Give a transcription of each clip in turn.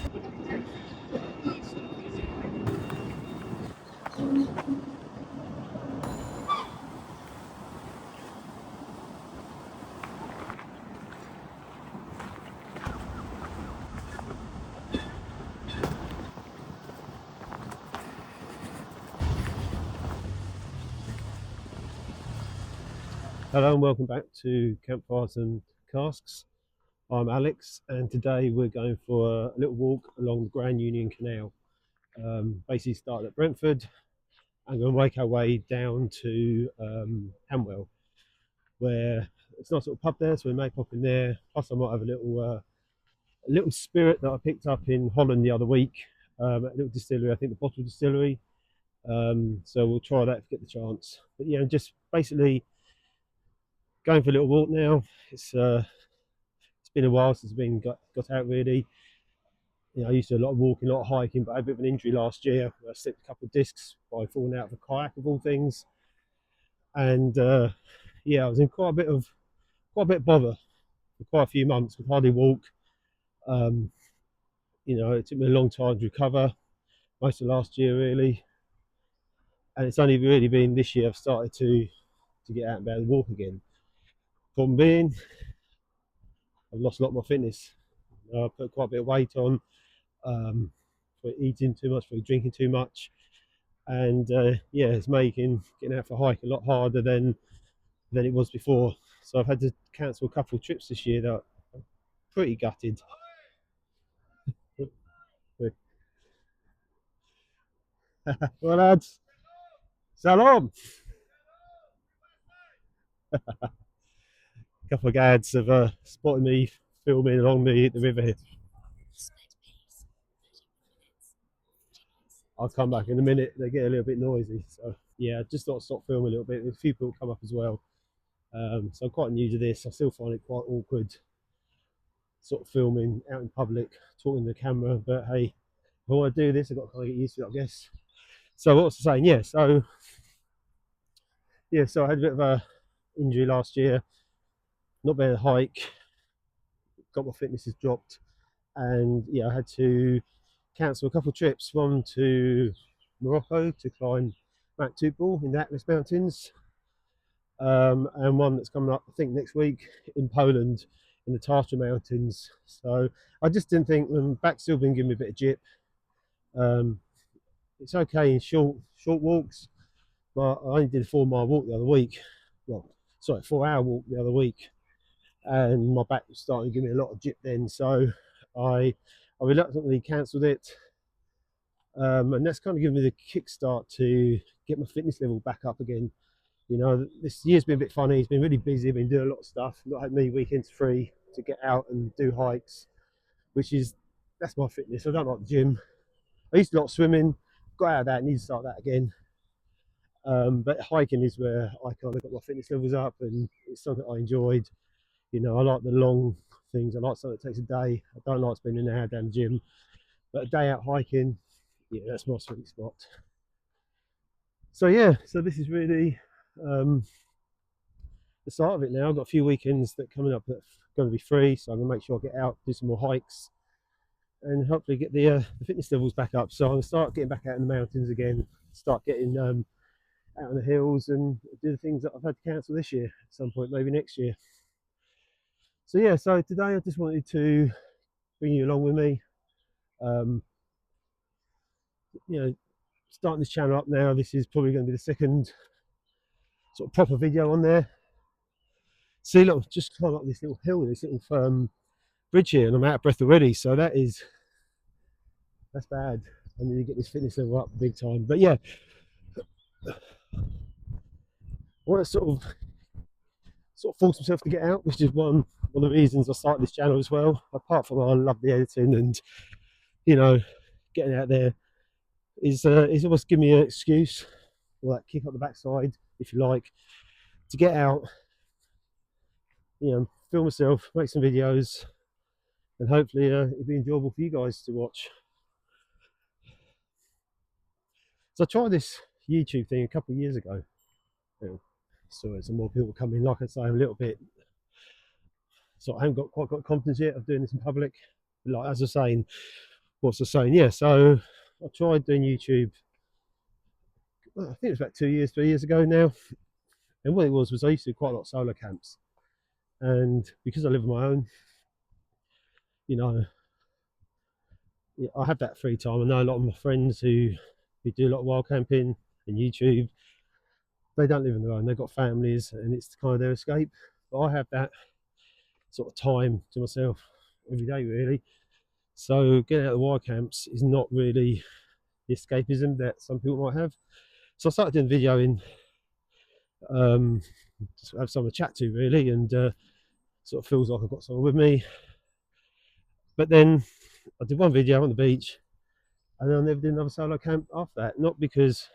Hello and welcome back to Campfires and Casks. I'm Alex, and today we're going for a little walk along the Grand Union Canal. Basically start at Brentford and going to make our way down to Hanwell, where it's a nice little pub there, so we may pop in there. Plus I might have a little spirit that I picked up in Holland the other week, at a little distillery, I think the Bottle Distillery. So we'll try that if we get the chance. But yeah, just basically going for a little walk now. It's been a while since I've got out really. I used to do a lot of walking, a lot of hiking, but I had a bit of an injury last year. I slipped a couple of discs by falling out of a kayak of all things, and yeah, I was in quite a bit of bother for quite a few months. Could hardly walk. It took me a long time to recover, most of last year really, and it's only really been this year I've started to get out and about and walk again. Problem being, I've lost a lot of my fitness. I put quite a bit of weight on. For eating too much, for drinking too much, and yeah, it's making getting out for a hike a lot harder than it was before. So I've had to cancel a couple of trips this year that I'm pretty gutted. Well, lads, salam. A couple of gads have spotted me filming along the river here. I'll come back in a minute. They get a little bit noisy, so yeah, I just thought I'd stop filming a little bit. There's a few people come up as well, so I'm quite new to this. I still find it quite awkward, sort of filming out in public, talking to the camera. But hey, if I want to do this, I've got to kind of get used to it, I guess. So what was I saying? So I had a bit of a injury last year. Not been able to hike. Got my fitness has dropped, and yeah, I had to cancel a couple of trips. One to Morocco to climb Mount Tupal in the Atlas Mountains, and one that's coming up, I think, next week in Poland in the Tatra Mountains. So I just didn't think my back's still been giving me a bit of jip. It's okay in short walks, but I only did a 4-mile walk the other week. 4-hour walk the other week, and my back was starting to give me a lot of jip then. So I reluctantly cancelled it, and that's kind of given me the kickstart to get my fitness level back up again. This year's been a bit funny. It's been really busy. I've been doing a lot of stuff. Not had many weekends free to get out and do hikes, that's my fitness. I don't like the gym. I used to like swimming. Got out of that. Need to start that again. But hiking is where I kind of got my fitness levels up, and it's something I enjoyed. I like the long things. I like something that takes a day. I don't like spending an hour down the gym, but a day out hiking, yeah, that's my sweet spot. So yeah, this is really the start of it now. I've got a few weekends that are coming up that are going to be free, so I'm going to make sure I get out, do some more hikes, and hopefully get the fitness levels back up. So I'm going to start getting back out in the mountains again, start getting out on the hills, and do the things that I've had to cancel this year at some point, maybe next year. So yeah, so today I just wanted to bring you along with me. Starting this channel up now, this is probably going to be the second sort of proper video on there. See, look, just climb up this little hill, this little bridge here, and I'm out of breath already. So that's bad. I need to get this fitness level up big time. But yeah, I want to sort of force myself to get out, which is one of the reasons I started this channel as well. Apart from I love the editing and getting out there is almost give me an excuse, or that kick up the backside, if you like, to get out, film myself, make some videos, and hopefully it'll be enjoyable for you guys to watch. So I tried this YouTube thing a couple of years ago. So some more people come in. Like I say, I'm a little bit, so I haven't quite got confidence yet of doing this in public. Like as I was saying, what's the saying? Yeah, so I tried doing YouTube. I think it was about 2 years, 3 years ago now. And what it was I used to do quite a lot of solo camps, and because I live on my own, you know, yeah, I have that free time. I know a lot of my friends who do a lot of wild camping and YouTube. They don't live on their own. They've got families, and it's kind of their escape. But I have that sort of time to myself every day, really. So getting out of the wild camps is not really the escapism that some people might have. So I started doing videoing, just have someone to chat to, really, and sort of feels like I've got someone with me. But then I did one video on the beach, and then I never did another solo camp after that. Not because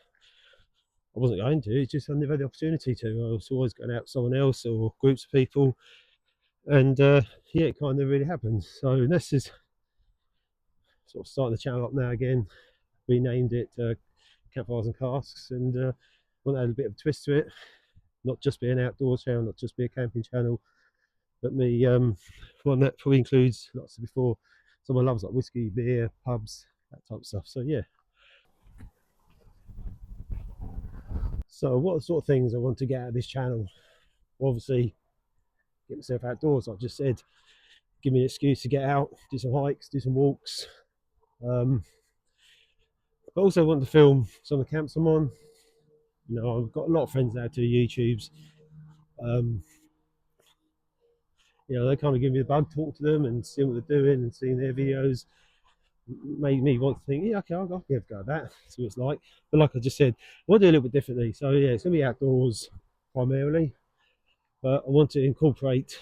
I wasn't going to, it's just I never had the opportunity to. I was always going out with someone else or groups of people, and yeah, it kind of never really happened. So this is sort of starting the channel up now again. Renamed it Campfires and Casks, and want to add a bit of a twist to it. Not just be an outdoors channel, not just be a camping channel, but me one that probably includes, like I said before, someone loves like whiskey, beer, pubs, that type of stuff. So yeah. So what sort of things I want to get out of this channel? Well, obviously, get myself outdoors. Like I just said, give me an excuse to get out, do some hikes, do some walks. But also want to film some of the camps I'm on. You know, I've got a lot of friends now do YouTubes. Um, you know, they kind of give me the bug, talk to them and see what they're doing and seeing their videos. Made me want to think, yeah, okay, I'll give a go at that, see what it's like. But like I just said, I want to do a little bit differently. So yeah, it's going to be outdoors primarily, but I want to incorporate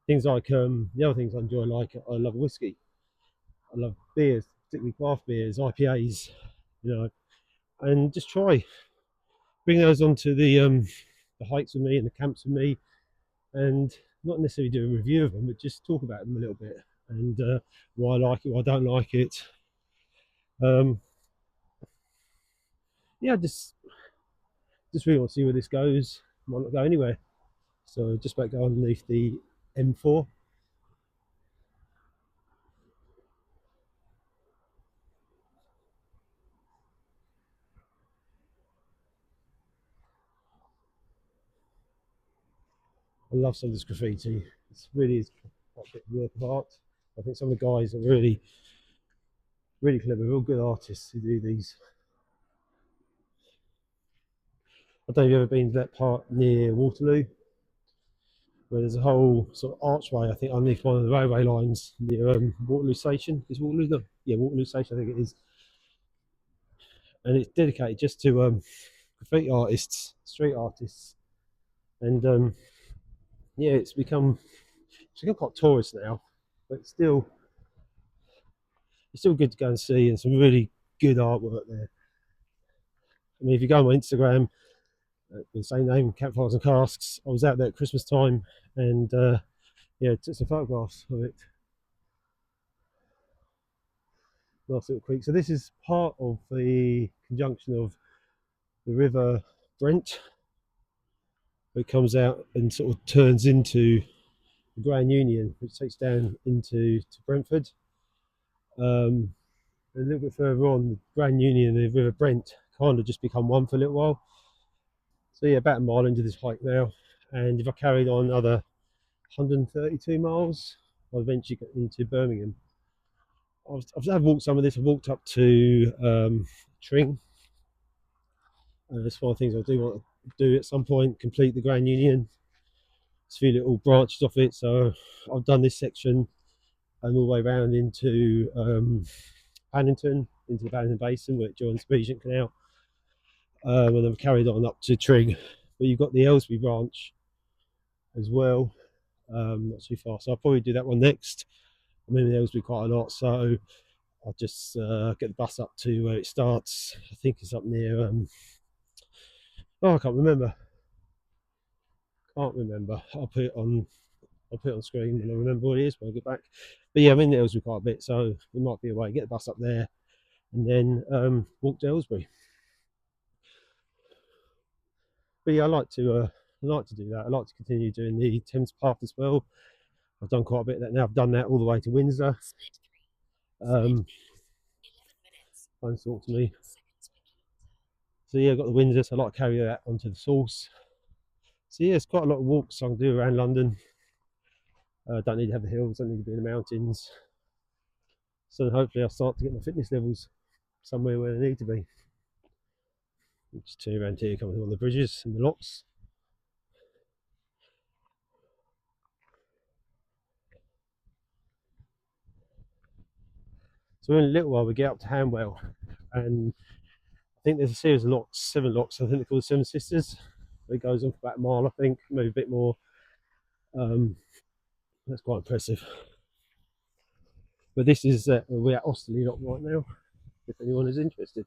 things like the other things I enjoy. Like I love whiskey, I love beers, particularly craft beers, IPAs, you know, and just try bring those onto the hikes with me and the camps with me, and not necessarily do a review of them, but just talk about them a little bit and why I like it, why I don't like it. Um, yeah, just really want to see where this goes. Might not go anywhere. So just about go underneath the M4. I love some of this graffiti. It's really is quite a bit of work of art. I think some of the guys are really, really clever, real good artists who do these. I don't know if you've ever been to that part near Waterloo, where there's a whole sort of archway, I think, underneath one of the railway lines near Waterloo Station. Is Waterloo? No, yeah, Waterloo Station, I think it is. And it's dedicated just to graffiti artists, street artists. And yeah, it's become quite tourist now, but it's still good to go and see, and some really good artwork there. I mean, if you go on my Instagram, the same name, Campfires and Casks, I was out there at Christmas time, and yeah, took some photographs of it. Nice little creek. So this is part of the conjunction of the River Brent. It comes out and sort of turns into the Grand Union, which takes down into to Brentford. A little bit further on, the Grand Union and the River Brent kind of just become one for a little while. So yeah, about a mile into this hike now, and if I carried on another 132 miles, I'll eventually get into Birmingham. I've walked some of this. I've walked up to Tring. That's one of the things I do want to do at some point, complete the Grand Union. There's a few little branches off it. So I've done this section and all the way around into Paddington, into the Paddington Basin where it joins the Regent Canal. And then I've carried on up to Tring. But you've got the Ellesby branch as well, not too far. So I'll probably do that one next. I mean, the Ellesby quite a lot. So I'll just get the bus up to where it starts. I think it's up near. Oh, I can't remember. Can't remember. I'll put it on screen when I remember what it is when I get back. But yeah, I'm in Aylesbury quite a bit, so it might be a way. Get the bus up there, and then walk to Aylesbury. But yeah, I like to do that. I like to continue doing the Thames Path as well. I've done quite a bit of that now. I've done that all the way to Windsor. Don't talk to me. So yeah, I've got the Windsor, so I like to carry that onto the sauce. So yeah, it's quite a lot of walks I can do around London. Don't need to have the hills, don't need to be in the mountains. So hopefully I'll start to get my fitness levels somewhere where they need to be. Just turn around here, coming on the bridges and the locks. So in a little while we get up to Hanwell, and I think there's a series of locks, 7 locks. I think they're called Seven Sisters. It goes on for about a mile, I think, maybe a bit more. That's quite impressive. But this is we're at Osterley Lock right now, if anyone is interested.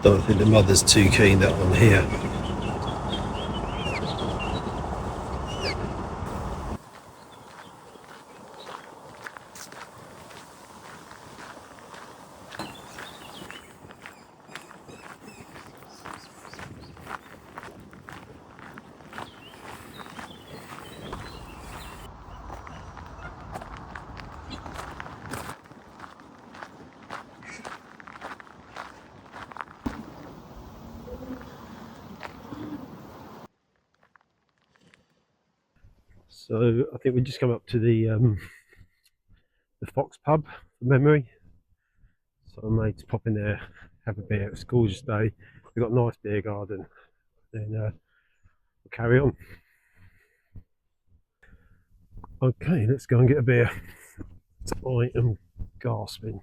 Don't think the mother's too keen that one here. So I think we just come up to the Fox pub from memory. So I made to pop in there, have a beer. It's a gorgeous day. We've got a nice beer garden. Then we'll carry on. Okay, let's go and get a beer. I am gasping.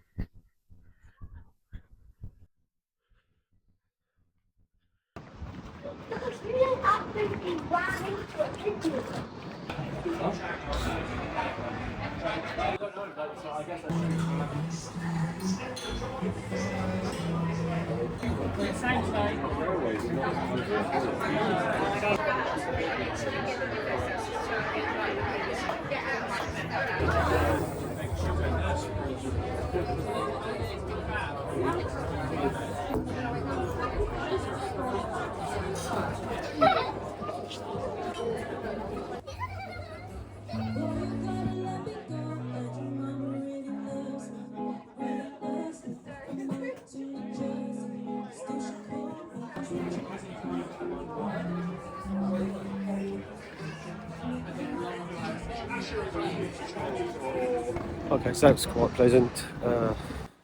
Okay, so that was quite pleasant.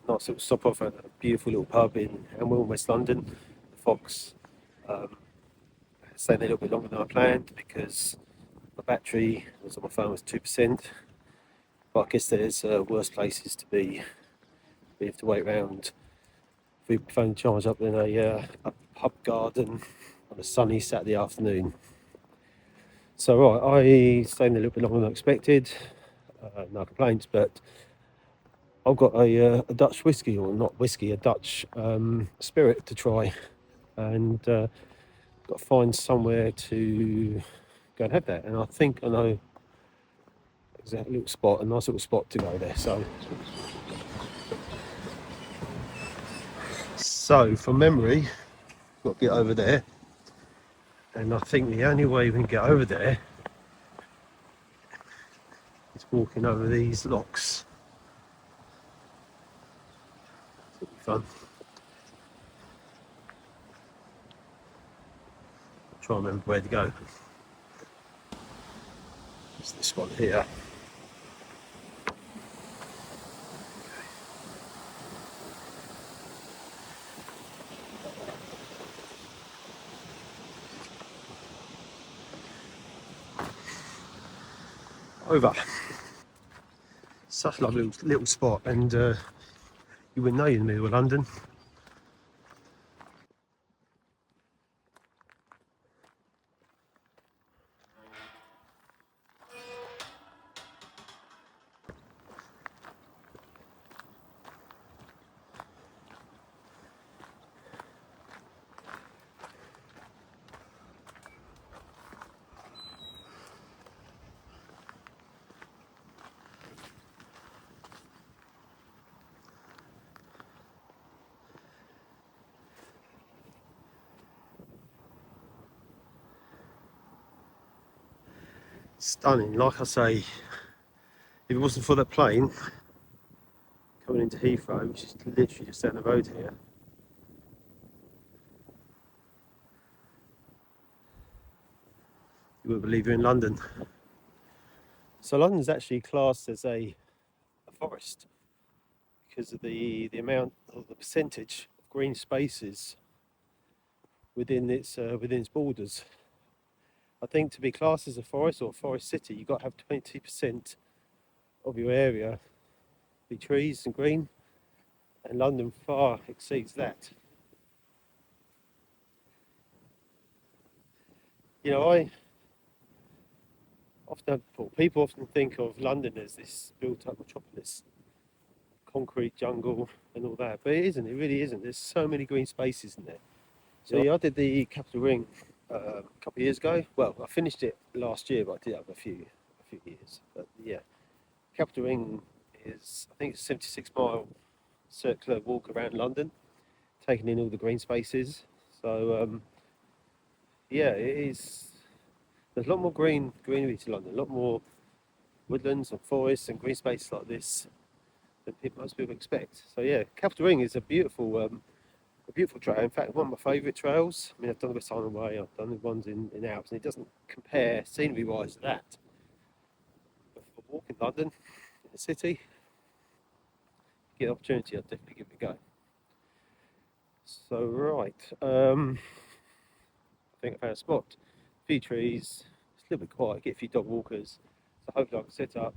Nice little stop off at a beautiful little pub in Hanwell, West London. The Fox. Stayed there a little bit longer than I planned because my battery was on my phone was 2%. But I guess there's worse places to be. We have to wait around for your phone charge up in a pub garden on a sunny Saturday afternoon. So right, I stayed in a little bit longer than I expected. No complaints, but I've got a Dutch whiskey, or not whiskey, a Dutch spirit to try, and got to find somewhere to go and have that. And I think I know exact little spot, a nice little spot to go there. So from memory, got to get over there, and I think the only way we can get over there is walking over these locks. It'll be fun. Try and remember where to go. It's this one here. Over. Such a lovely little spot, and you wouldn't know you're in the middle of London. Stunning. Like I say, if it wasn't for that plane coming into Heathrow, which is literally just down the road here, you wouldn't believe you're in London. So London's actually classed as a forest because of the amount of the percentage of green spaces within its borders. I think to be classed as a forest or a forest city, you've got to have 20% of your area be trees and green, and London far exceeds that. I people often think of London as this built-up metropolis, concrete jungle and all that, but it isn't. It really isn't. There's so many green spaces in there. So yeah, I did the Capital Ring a couple of years ago. Well, I finished it last year, but I did have a few years. But yeah, Capital Ring is, I think it's a 76-mile circular walk around London, taking in all the green spaces. So yeah, it is. There's a lot more greenery to London, a lot more woodlands and forests and green spaces like this than most people expect. So yeah, Capital Ring is a beautiful trail. In fact, one of my favourite trails. I mean, I've done the West Island Way, I've done the ones in Alps, and it doesn't compare scenery-wise to that. But for a walk in London, in the city, get an opportunity, I'd definitely give it a go. So right, I think I found a spot. A few trees, it's a little bit quiet, get a few dog walkers. So hopefully I can sit up,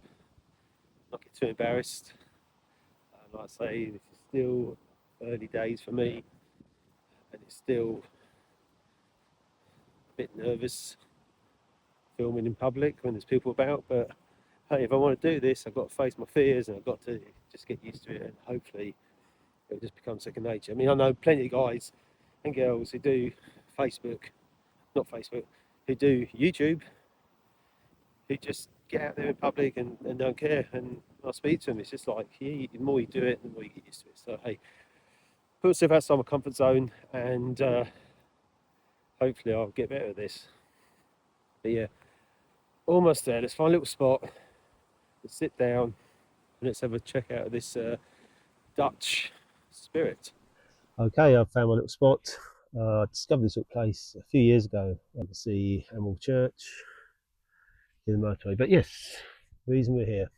not get too embarrassed. And like I say, this is still early days for me, and it's still a bit nervous filming in public when there's people about, but hey, if I want to do this, I've got to face my fears and I've got to just get used to it, and hopefully it'll just become second nature. I mean, I know plenty of guys and girls who do not Facebook, who do YouTube, who just get out there in public and don't care. And I speak to them, it's just like, yeah, the more you do it, the more you get used to it. So hey, put myself outside my comfort zone, and hopefully I'll get better at this. But yeah, almost there. Let's find a little spot, let's sit down, and let's have a check out of this Dutch spirit. Okay, I've found my little spot. I discovered this little place a few years ago. I can see Hanwell Church in the motorway. But yes, the reason we're here.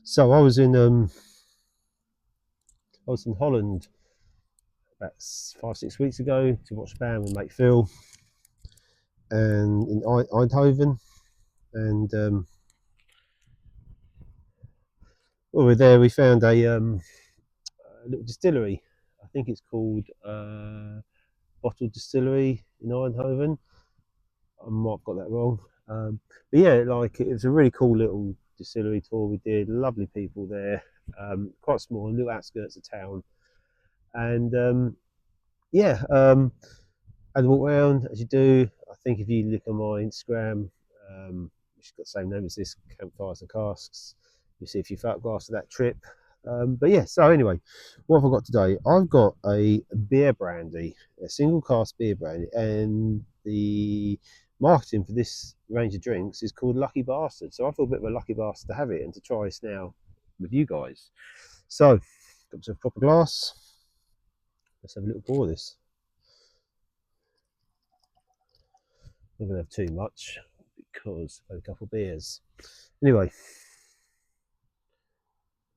So I was in Holland about 5-6 weeks ago to watch a band with mate Phil, and in Eindhoven, and while we were there, we found a little distillery. I think it's called Bottle Distillery in Eindhoven. I might have got that wrong. But yeah, like it was a really cool little distillery tour we did. Lovely people there. Quite small, little outskirts of town. And yeah, I had to walk around as you do. I think if you look on my Instagram, which has got the same name as this, Campfires and Casks, you'll see a few photographs of that trip. But yeah, so anyway, what have I got today? I've got a beer brandy, a single cask beer brandy, and the marketing for this range of drinks is called Lucky Bastard. So I feel a bit of a lucky bastard to have it and to try this now with you guys. So, got myself a proper glass. Let's have a little pour of this. I'm not going to have too much because I've had a couple of beers. Anyway,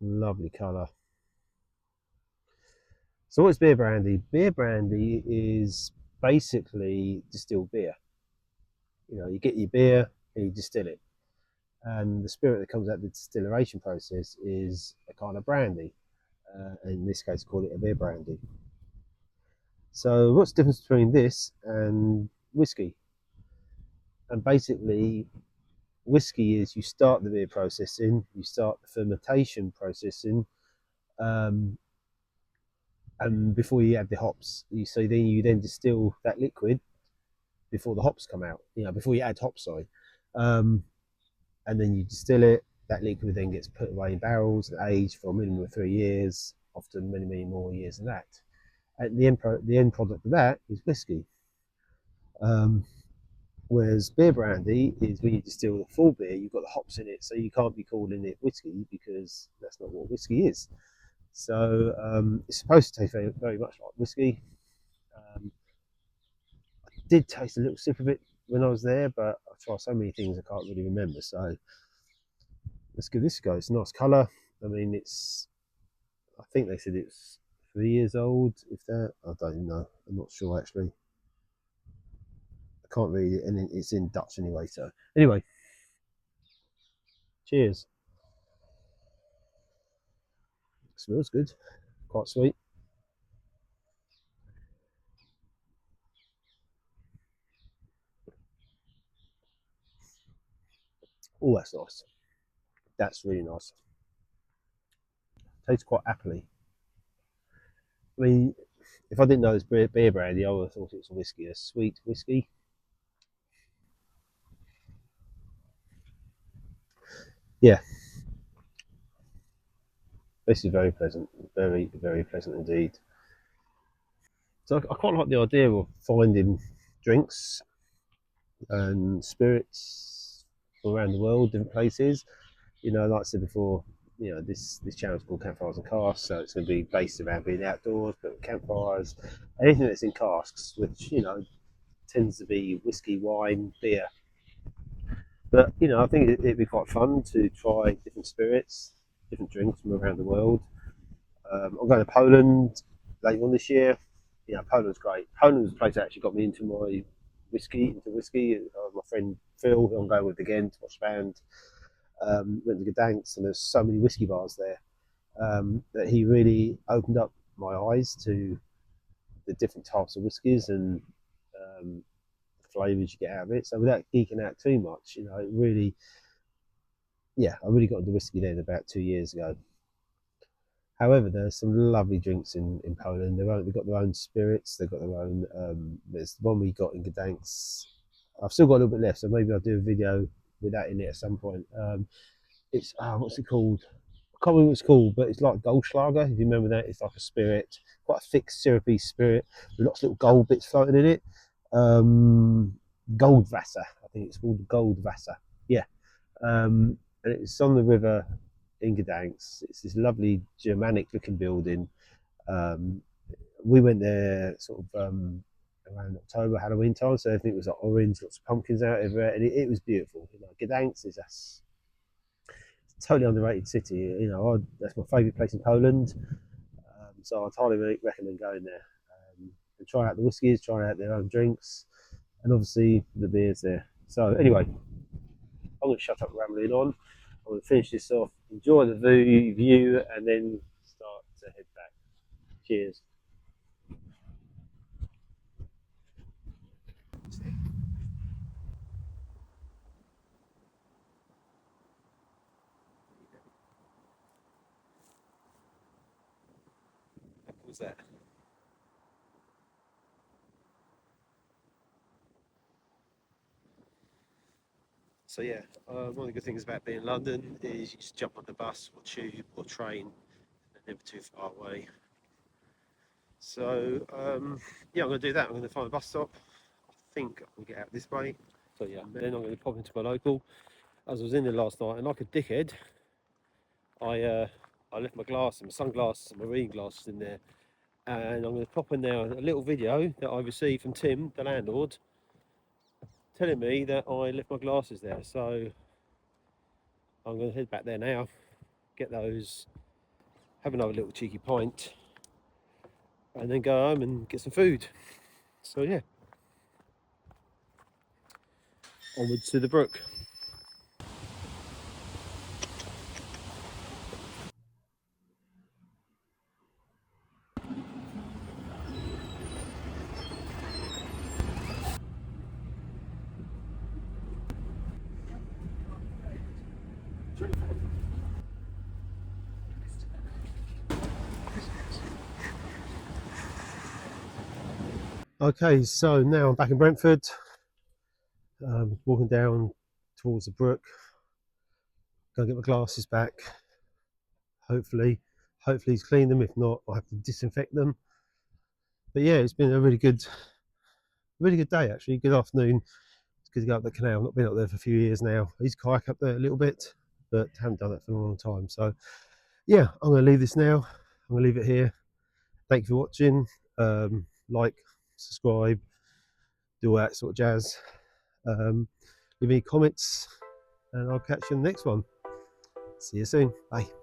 lovely colour. So what's beer brandy? Beer brandy is basically distilled beer. You get your beer and you distill it. And the spirit that comes out of the distillation process is a kind of brandy. In this case, call it a beer brandy. So what's the difference between this and whiskey? And basically, whiskey is you start the beer processing, you start the fermentation processing, and before you add the hops, so then you distill that liquid before the hops come out. Before you add hops, sorry, and then you distill it. That liquid then gets put away in barrels and aged for a minimum of 3 years, often many, many more years than that. And the end product of that is whiskey. Whereas beer brandy is when you distill the full beer, you've got the hops in it, so you can't be calling it whiskey because that's not what whiskey is. So it's supposed to taste very, very much like whiskey. Did taste a little sip of it when I was there, but I've tried so many things I can't really remember. So let's give this a go. It's a nice colour. I mean, I think they said it's 3 years old, if that. I don't even know. I'm not sure actually. I can't read it, and it's in Dutch anyway. So anyway, cheers. Smells good. Quite sweet. Oh, that's nice. That's really nice. Tastes quite happily. I mean, if I didn't know it was beer brandy, I would have thought it was a whiskey, a sweet whiskey. Yeah, this is very pleasant. Very, very pleasant indeed. So I quite like the idea of finding drinks and spirits from around the world, different places. You know, like I said before, this channel's called Campfires and Casks, so it's going to be based around being outdoors, but campfires, anything that's in casks, which tends to be whiskey, wine, beer. But I think it'd be quite fun to try different spirits, different drinks from around the world. I'm going to Poland later on this year. Poland's great. Poland was the place that actually got me into whiskey. My friend Phil, who I'm going with again to watch the band, went to Gdansk, and there's so many whiskey bars there that he really opened up my eyes to the different types of whiskies and um, flavors you get out of it. So without geeking out too much, it really, yeah, I really got into whiskey then about 2 years ago. However, there's some lovely drinks in Poland. They've got their own spirits. They've got their own. There's the one we got in Gdansk. I've still got a little bit left, so maybe I'll do a video with that in it at some point. It's what's it called? I can't remember what it's called, but it's like Goldschlager. If you remember that, it's like a spirit, quite a thick, syrupy spirit with lots of little gold bits floating in it. Goldwasser, I think it's called Goldwasser. Yeah, and it's on the river in Gdansk. It's this lovely Germanic-looking building. Um, we went there sort of around October, Halloween time, so everything was like orange, lots of pumpkins out everywhere, and it was beautiful. Gdansk is a totally underrated city. That's my favourite place in Poland. So I'd highly recommend going there and try out the whiskies, try out their own drinks, and obviously the beers there. So anyway, I'm going to shut up rambling on. I'm going to finish this off, enjoy the view, and then start to head back. Cheers. What was that? So yeah, one of the good things about being in London is you just jump on the bus or tube or train, and never too far away. So yeah, I'm going to do that. I'm going to find a bus stop. I think I can get out this way. So yeah, then I'm going to pop into my local. As I was in there last night, and like a dickhead, I left my sunglasses, and my reading glasses in there, and I'm going to pop in there a little video that I received from Tim, the landlord, telling me that I left my glasses there. So I'm going to head back there now, get those, have another little cheeky pint, and then go home and get some food. So yeah, onwards to the brook. Okay, so now I'm back in Brentford, walking down towards the brook. Go get my glasses back. Hopefully he's cleaned them. If not, I'll have to disinfect them. But yeah, it's been a really good day actually. Good afternoon. good to go up the canal. I've not been up there for a few years now. I used to kayak up there a little bit, but haven't done that for a long time. So yeah, I'm going to leave this now. I'm going to leave it here. Thank you for watching. Like, subscribe, do all that sort of jazz. Leave any comments, and I'll catch you in the next one. See you soon. Bye.